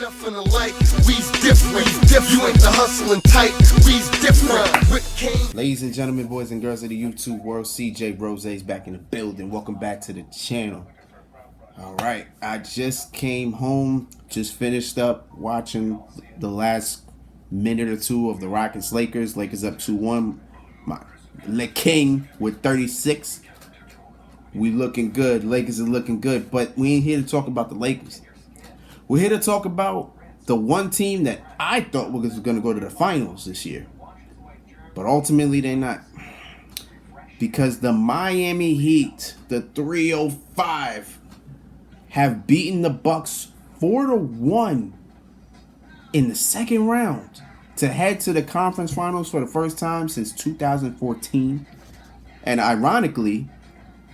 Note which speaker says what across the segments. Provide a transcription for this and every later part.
Speaker 1: nothing alike. We's different. You ain't the hustling type. We's different.
Speaker 2: Ladies and gentlemen, boys and girls of the YouTube world, CJ Rose's back in the building. Welcome back to the channel. All right, I just came home, just finished up watching the last minute or two of the Rockets-Lakers. Lakers up 2-1. Le King with 36. We looking good. Lakers are looking good. But we ain't here to talk about the Lakers. We're here to talk about the one team that I thought was going to go to the finals this year. But ultimately, they're not. Because the Miami Heat, the 305, have beaten the Bucks 4-1 in the second round to head to the conference finals for the first time since 2014. And ironically,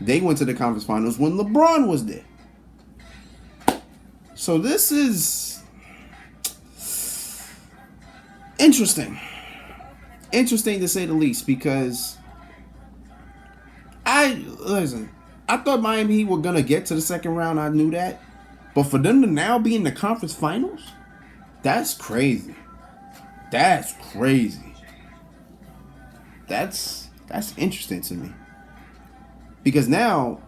Speaker 2: they went to the conference finals when LeBron was there. So this is interesting. Interesting to say the least, because I thought Miami Heat were going to get to the second round. I knew that. But for them to now be in the conference finals, that's crazy. That's crazy. That's interesting to me. Because now,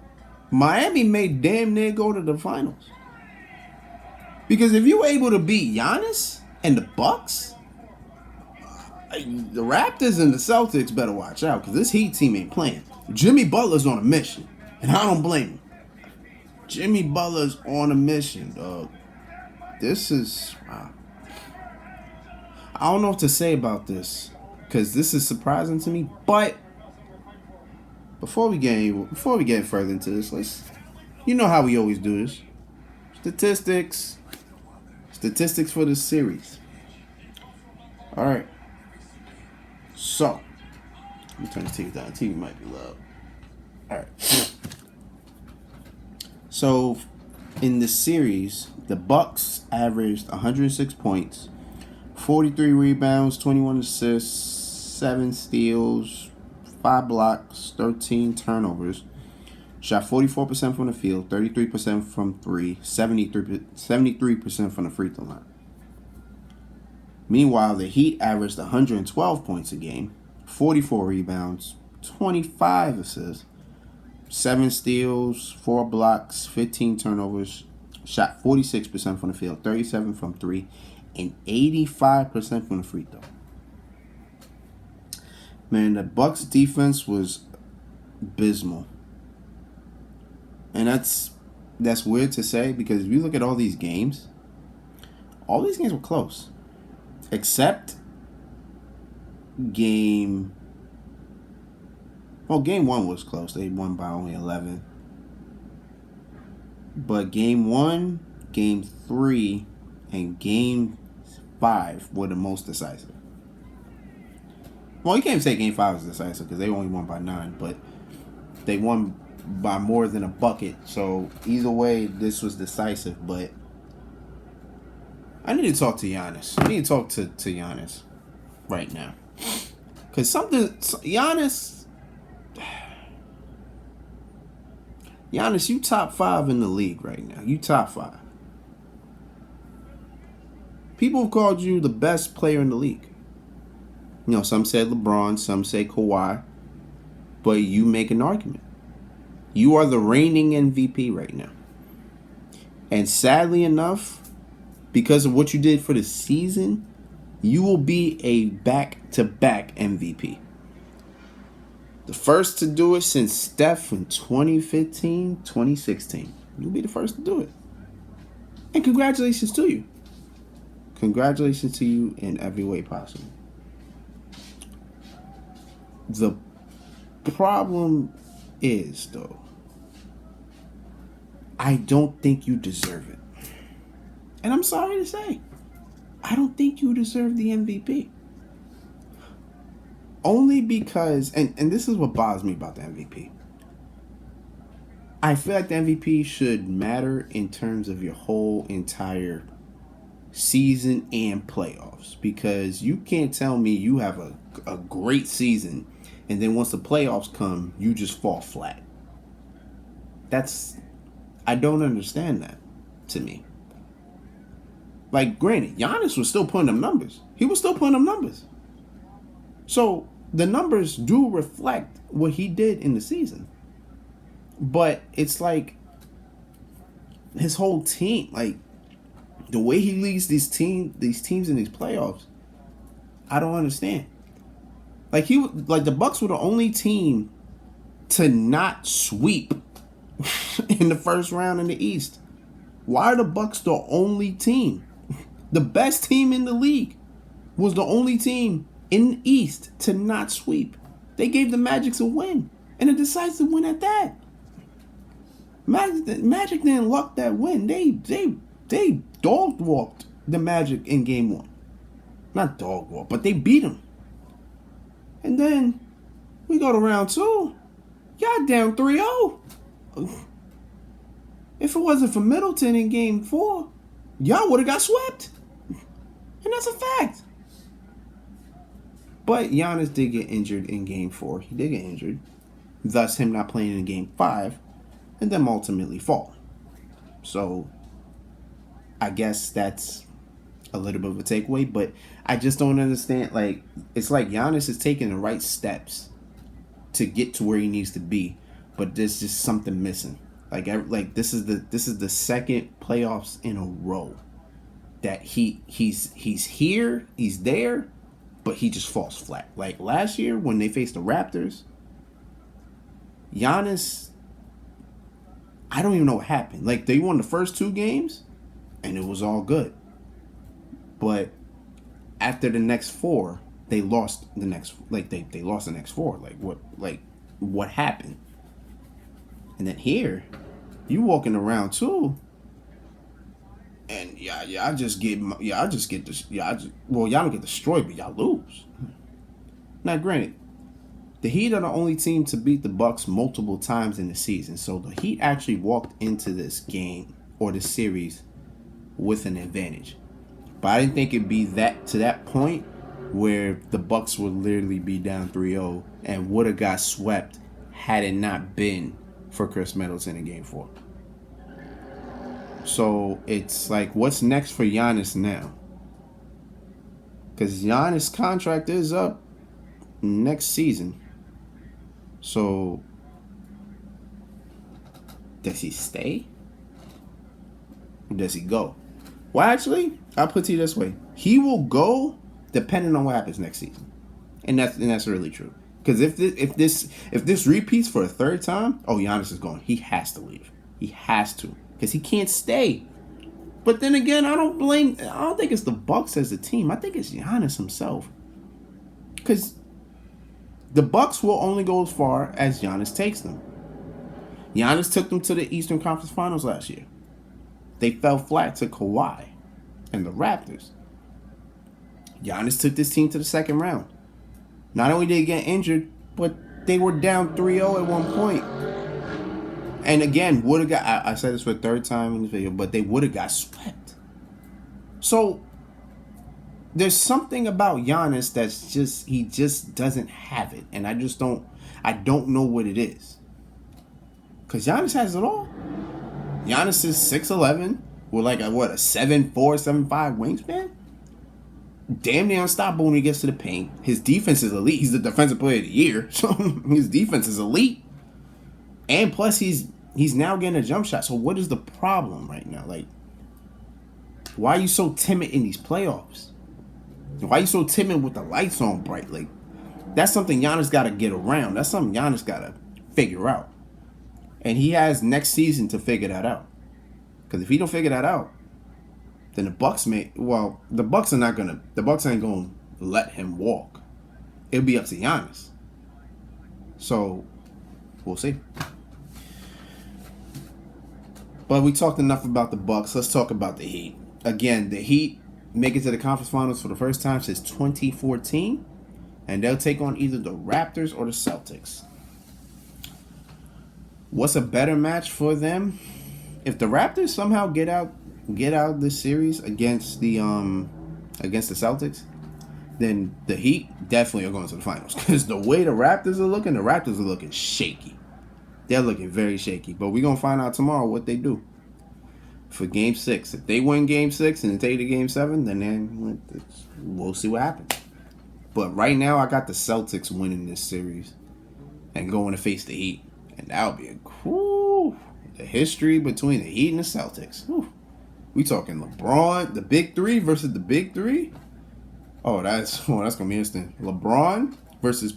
Speaker 2: Miami may damn near go to the finals. Because if you're able to beat Giannis and the Bucks, the Raptors and the Celtics better watch out, because this Heat team ain't playing. Jimmy Butler's on a mission, and I don't blame him. Jimmy Butler's on a mission, dog. This is... wow. I don't know what to say about this, because this is surprising to me, but before we get further into this, you know how we always do this. Statistics for the series. All right. So, let me turn this TV down. The TV might be loud. All right. So, in the series, the Bucks averaged 106 points, 43 rebounds, 21 assists, 7 steals, 5 blocks, 13 turnovers. Shot 44% from the field, 33% from 3, 73% from the free throw line. Meanwhile, the Heat averaged 112 points a game, 44 rebounds, 25 assists, 7 steals, 4 blocks, 15 turnovers. Shot 46% from the field, 37% from 3, and 85% from the free throw. Man, the Bucks defense was abysmal. And that's weird to say, because if you look at all these games were close. Except game 1 was close. They won by only 11. But game 1, game 3, and game 5 were the most decisive. Well, you can't say game 5 was decisive because they only won by 9, but they won by more than a bucket. So either way, this was decisive. But I need to talk to Giannis. I need to talk to Giannis right now. Because Giannis, you top 5 in the league right now. You top 5. People have called you the best player in the league. You know, some said LeBron, some say Kawhi, but you make an argument. You are the reigning MVP right now. And sadly enough, because of what you did for the season, you will be a back-to-back MVP. The first to do it since Steph in 2015, 2016. You'll be the first to do it. And congratulations to you. Congratulations to you in every way possible. The problem is, though, I don't think you deserve it. And I'm sorry to say, I don't think you deserve the MVP. Only because, and this is what bothers me about the MVP. I feel like the MVP should matter in terms of your whole entire season and playoffs. Because you can't tell me you have a great season and then once the playoffs come, you just fall flat. I don't understand that to me. Like, granted, Giannis was still putting them numbers. He was still putting them numbers. So the numbers do reflect what he did in the season. But it's like his whole team, like the way he leads these teams in these playoffs, I don't understand. Like the Bucks were the only team to not sweep in the first round in the East. Why are the Bucks the only team? The best team in the league was the only team in the East to not sweep. They gave the Magic a win, and a decisive win at that. Magic didn't luck that win. They dog walked the Magic in game 1. Not dog walk, but they beat them. And then we go to round 2. Y'all down 3-0. If it wasn't for Middleton in game 4, y'all would have got swept. And that's a fact. But Giannis did get injured in game 4. He did get injured. Thus him not playing in game 5. And then ultimately fall. So I guess that's a little bit of a takeaway. But I just don't understand. Like, it's like Giannis is taking the right steps to get to where he needs to be. But there's just something missing. Like this is the second playoffs in a row that he's here, he's there, but he just falls flat. Like last year when they faced the Raptors, Giannis, I don't even know what happened. Like they won the first 2 games and it was all good. But after the next 4, they lost the next they lost the next 4. What happened? And then here, you walking around too, and y'all don't get destroyed, but y'all lose. Now, granted, the Heat are the only team to beat the Bucks multiple times in the season, so the Heat actually walked into this game or this series with an advantage. But I didn't think it'd be to that point where the Bucks would literally be down 3-0 and would have got swept had it not been for Chris Middleton in game 4. So it's like, what's next for Giannis now? Because Giannis' contract is up next season. So does he stay? Or does he go? Well, actually, I'll put it to you this way. He will go depending on what happens next season. And that's really true. Because if this repeats for a third time, Giannis is going. He has to leave. He has to. Because he can't stay. But then again, I don't think it's the Bucks as a team. I think it's Giannis himself. Because the Bucks will only go as far as Giannis takes them. Giannis took them to the Eastern Conference Finals last year. They fell flat to Kawhi and the Raptors. Giannis took this team to the second round. Not only did they get injured, but they were down 3-0 at one point. And again, would have got, I said this for the third time in this video, but they would have got swept. So there's something about Giannis that's he just doesn't have it. And I don't know what it is. Because Giannis has it all. Giannis is 6'11", with a 7'4", 7'5" wingspan. Damn near unstoppable when he gets to the paint. His defense is elite. He's the defensive player of the year. So his defense is elite. And plus he's now getting a jump shot. So what is the problem right now? Like, why are you so timid in these playoffs? Why are you so timid with the lights on bright? Like, that's something Giannis got to get around. That's something Giannis got to figure out. And he has next season to figure that out. Because if he don't figure that out, then the Bucks ain't going to let him walk. It'll be up to Giannis. So, we'll see. But we talked enough about the Bucks. Let's talk about the Heat. Again, the Heat make it to the conference finals for the first time since 2014. And they'll take on either the Raptors or the Celtics. What's a better match for them? If the Raptors somehow get out this series against the Celtics, then the Heat definitely are going to the finals. Because the way the Raptors are looking shaky. They're looking very shaky. But we're going to find out tomorrow what they do. for Game 6. If they win Game 6 and take it to Game 7, then we'll see what happens. But right now, I got the Celtics winning this series and going to face the Heat. And that would be a cool... The history between the Heat and the Celtics. Whew. We talking LeBron, the Big Three versus the Big Three? Oh, that's going to be interesting. LeBron versus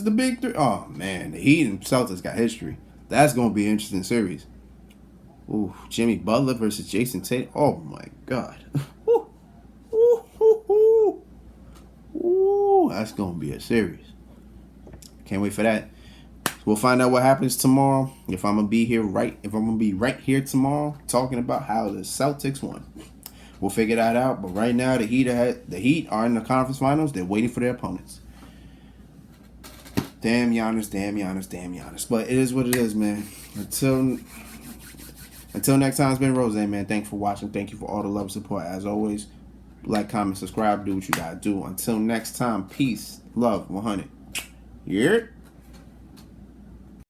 Speaker 2: the Big Three? Oh, man. The Heat and Celtics got history. That's going to be an interesting series. Ooh, Jimmy Butler versus Jason Tatum. Oh, my God. Ooh, ooh, ooh, ooh. Ooh, that's going to be a series. Can't wait for that. We'll find out what happens tomorrow. If I'm gonna be right here tomorrow talking about how the Celtics won. We'll figure that out. But right now the Heat are in the conference finals. They're waiting for their opponents. Damn Giannis. But it is what it is, man. Until next time, it's been Rose, man. Thanks for watching. Thank you for all the love and support. As always, like, comment, subscribe, do what you gotta do. Until next time, peace, love, 100. Yeah.